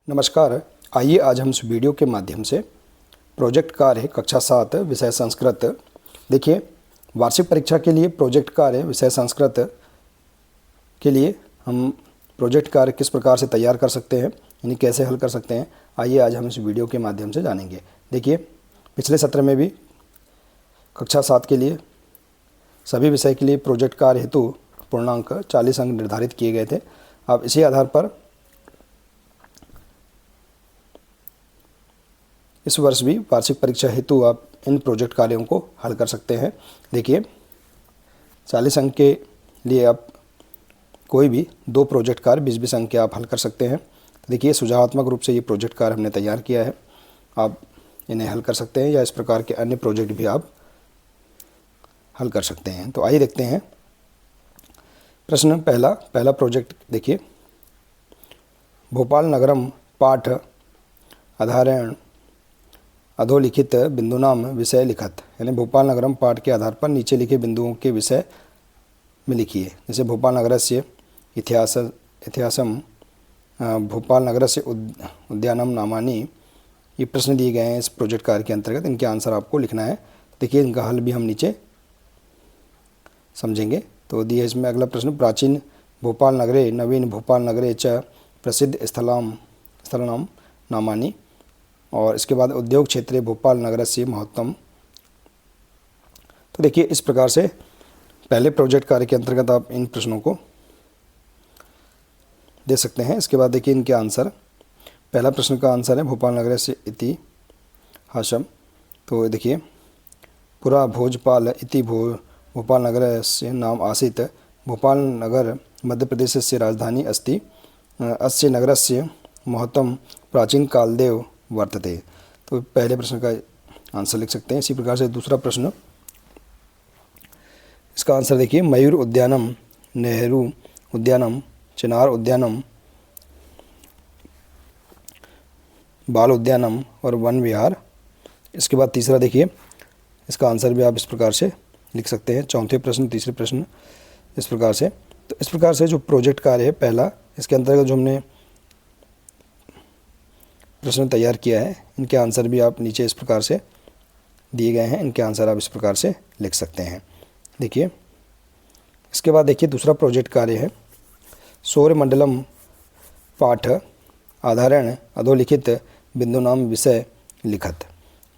नमस्कार। आइए आज हम इस वीडियो के माध्यम से प्रोजेक्ट कार्य कक्षा 7 विषय संस्कृत। देखिए, वार्षिक परीक्षा के लिए प्रोजेक्ट कार्य विषय संस्कृत के लिए हम प्रोजेक्ट कार्य किस प्रकार से तैयार कर सकते हैं, यानी कैसे हल कर सकते हैं, आइए आज हम इस वीडियो के माध्यम से जानेंगे। देखिए, पिछले सत्र में भी कक्षा 7 के लिए सभी विषय के लिए प्रोजेक्ट कार्य हेतु पूर्णांक 40 अंक निर्धारित किए गए थे। अब इसी आधार पर इस वर्ष भी वार्षिक परीक्षा हेतु आप इन प्रोजेक्ट कार्यों को हल कर सकते हैं। देखिए, 40 अंक के लिए आप कोई भी 2 प्रोजेक्ट कार्य 20-20 अंक के आप हल कर सकते हैं। देखिए, सुझावात्मक रूप से ये प्रोजेक्ट कार्य हमने तैयार किया है, आप इन्हें हल कर सकते हैं या इस प्रकार के अन्य प्रोजेक्ट भी आप हल कर सकते हैं। तो आइए देखते हैं। प्रश्न पहला प्रोजेक्ट देखिए, भोपाल नगरम पाठ आधारेण अधोलिखित बिंदुनाम विषय लिखत, यानी भोपाल नगरम पाठ के आधार पर नीचे लिखे बिंदुओं के विषय में लिखिए। जैसे भोपाल नगरस्य इतिहासम, भोपाल नगरस्य उद्यानम नामानि, ये प्रश्न दिए गए हैं इस प्रोजेक्ट कार्य के अंतर्गत। इनके आंसर आपको लिखना है। देखिए, इनका हल भी हम नीचे समझेंगे। तो दिए इसमें अगला प्रश्न, प्राचीन भोपाल नगरे नवीन भोपाल नगरे च प्रसिद्ध स्थलानाम नामानि, और इसके बाद उद्योग क्षेत्रे भोपाल नगरस्य महत्तम। तो देखिए, इस प्रकार से पहले प्रोजेक्ट कार्य के अंतर्गत आप इन प्रश्नों को दे सकते हैं। इसके बाद देखिए इनके आंसर। पहला प्रश्न का आंसर है भोपाल नगरस्य इतिहासम। तो देखिए, पुरा भोजपाल इति भोपाल नगरस्य नाम आसीत्। भोपाल नगर मध्य प्रदेशस्य राजधानी अस्ति। अस्य नगरस्य महत्तम प्राचीन कालदेव वर्तते। तो पहले प्रश्न का आंसर लिख सकते हैं। इसी प्रकार से दूसरा प्रश्न, इसका आंसर देखिए, मयूर उद्यानम, नेहरू उद्यानम, चिनार उद्यानम, बाल उद्यानम और वन विहार। इसके बाद तीसरा देखिए, इसका आंसर भी आप इस प्रकार से लिख सकते हैं। चौथे प्रश्न, तीसरे प्रश्न इस प्रकार से। तो इस प्रकार से जो प्रोजेक्ट कार्य है पहला, इसके अंतर्गत जो हमने प्रश्न तैयार किया है, इनके आंसर भी आप नीचे इस प्रकार से दिए गए हैं। इनके आंसर आप इस प्रकार से लिख सकते हैं। देखिए, इसके बाद देखिए दूसरा प्रोजेक्ट कार्य है, सौरमंडलम पाठ आधारेण अधोलिखित बिंदुनाम विषय लिखत।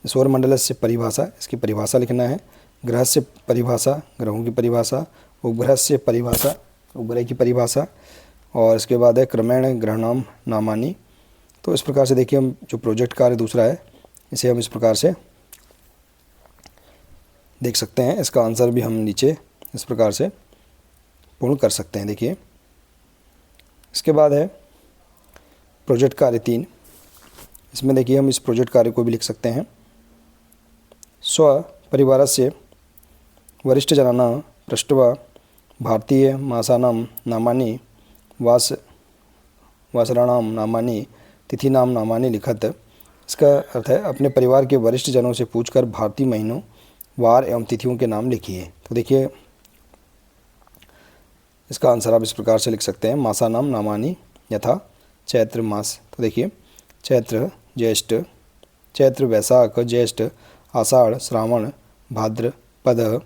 सौरमंडल से परिभाषा, इसकी परिभाषा लिखना है। ग्रह से परिभाषा, ग्रहों की परिभाषा। उपग्रह से परिभाषा, उपग्रह की परिभाषा। और इसके बाद है क्रमेण ग्रहणाम नामानि। तो इस प्रकार से देखिए, हम जो प्रोजेक्ट कार्य दूसरा है, इसे हम इस प्रकार से देख सकते हैं। इसका आंसर भी हम नीचे इस प्रकार से पूर्ण कर सकते हैं। देखिए, इसके बाद है प्रोजेक्ट कार्य 3। इसमें देखिए हम इस प्रोजेक्ट कार्य को भी लिख सकते हैं। स्व परिवारस्य वरिष्ठजनानां पृष्ट्वा भारतीय मासानां नामानि वासराणां नामानि तिथिनां नामानि लिखत। इसका अर्थ है, अपने परिवार के वरिष्ठ जनों से पूछकर भारतीय महीनों, वार एवं तिथियों के नाम लिखिए। तो देखिए, इसका आंसर आप इस प्रकार से लिख सकते हैं। मासानां नामानि यथा चैत्र मास। तो देखिए, चैत्र ज्येष्ठ, चैत्र वैशाख ज्येष्ठ, आषाढ़ श्रावण भाद्रपद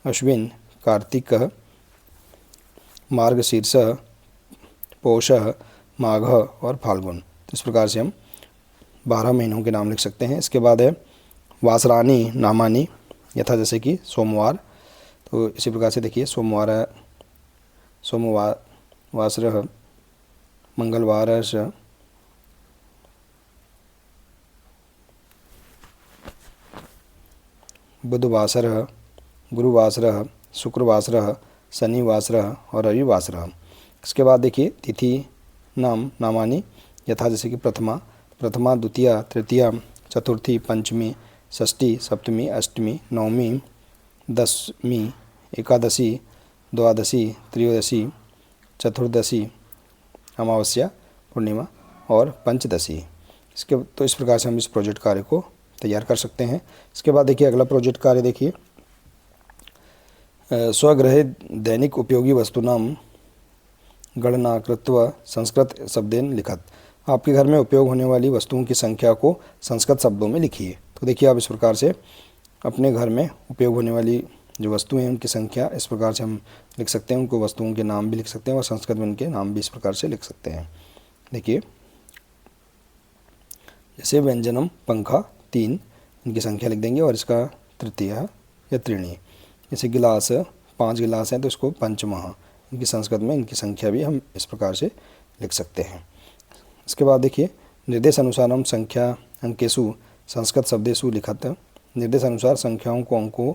अश्विन कार्तिक मार्गशीर्ष पौष माघ और फाल्गुन। तो इस प्रकार से हम 12 महीनों के नाम लिख सकते हैं। इसके बाद है वासरानी नामानि यथा, जैसे कि सोमवार। तो इसी प्रकार से देखिए, सोमवार वासरः, मंगलवारश, बुधवासरः, गुरुवासरः, शुक्रवासरः, शनिवासरः और रविवासरः। इसके बाद देखिए तिथि नाम नामानि यथा, जैसे कि प्रथमा, द्वितीया, तृतीया, चतुर्थी, पंचमी, षष्ठी, सप्तमी, अष्टमी, नवमी, दशमी, एकादशी, द्वादशी, त्रयोदशी, चतुर्दशी, अमावस्या, पूर्णिमा और पंचदशी। तो इस प्रकार से हम इस प्रोजेक्ट कार्य को तैयार कर सकते हैं। इसके बाद देखिए अगला प्रोजेक्ट कार्य देखिए, स्वगृहे दैनिक उपयोगी वस्तूनां गणना कृत्वा संस्कृत शब्देन लिखत। आपके घर में उपयोग होने वाली वस्तुओं की संख्या को संस्कृत शब्दों में लिखिए। तो देखिए आप इस प्रकार से अपने घर में उपयोग होने वाली जो वस्तुएं हैं उनकी संख्या इस प्रकार से हम लिख सकते हैं। उनको वस्तुओं के नाम भी लिख सकते हैं और संस्कृत में उनके नाम भी इस प्रकार से लिख सकते हैं। देखिए जैसे व्यंजनम पंखा 3, इनकी संख्या लिख देंगे और इसका तृतीय या त्रीणी। जैसे गिलास 5 गिलास हैं तो इसको पंचमः, इनकी संस्कृत में इनकी संख्या भी हम इस प्रकार से लिख सकते हैं। इसके बाद देखिए निर्देशानुसारम संख्या अंकेषु संस्कृत शब्देषु लिखत। निर्देशानुसार संख्याओं को अंकों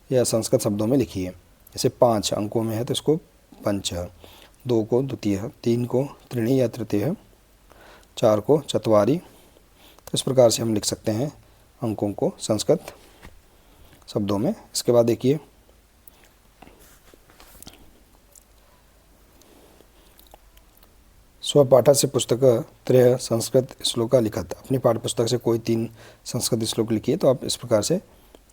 या संस्कृत शब्दों में लिखिए। जैसे 5 अंकों में है तो इसको पंच, 2 को द्वितीय, 3 को त्रीणी या तृतीय, 4 को चत्वारी। तो इस प्रकार से हम लिख सकते हैं अंकों को संस्कृत शब्दों में। इसके बाद देखिए स्वपाठस्य पुस्तक त्रय संस्कृत श्लोका लिखत। अपनी पाठ्य पुस्तक से कोई 3 संस्कृत श्लोक लिखिए। तो आप इस प्रकार से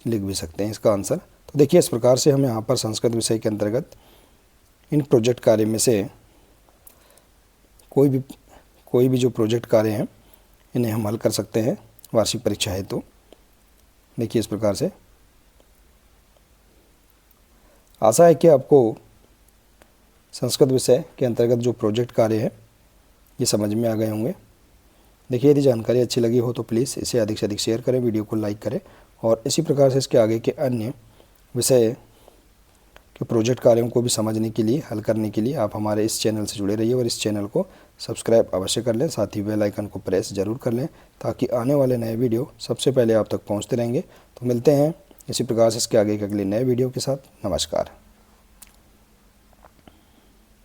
लिख भी सकते हैं इसका आंसर। तो देखिए इस प्रकार से हम यहाँ पर संस्कृत विषय के अंतर्गत इन प्रोजेक्ट कार्य में से कोई भी जो प्रोजेक्ट कार्य हैं इन्हें हम हल कर सकते हैं वार्षिक परीक्षा है। तो देखिए इस प्रकार से आशा है कि आपको संस्कृत विषय के अंतर्गत जो प्रोजेक्ट कार्य है ये समझ में आ गए होंगे। देखिए यदि जानकारी अच्छी लगी हो तो प्लीज़ इसे अधिक से अधिक शेयर करें, वीडियो को लाइक करें और इसी प्रकार से इसके आगे के अन्य विषय के प्रोजेक्ट कार्यों को भी समझने के लिए, हल करने के लिए आप हमारे इस चैनल से जुड़े रहिए और इस चैनल को सब्सक्राइब अवश्य कर लें। साथ ही बेल आइकन को प्रेस ज़रूर कर लें ताकि आने वाले नए वीडियो सबसे पहले आप तक पहुँचते रहेंगे। तो मिलते हैं इसी प्रकार से इसके आगे के अगले नए वीडियो के साथ। नमस्कार।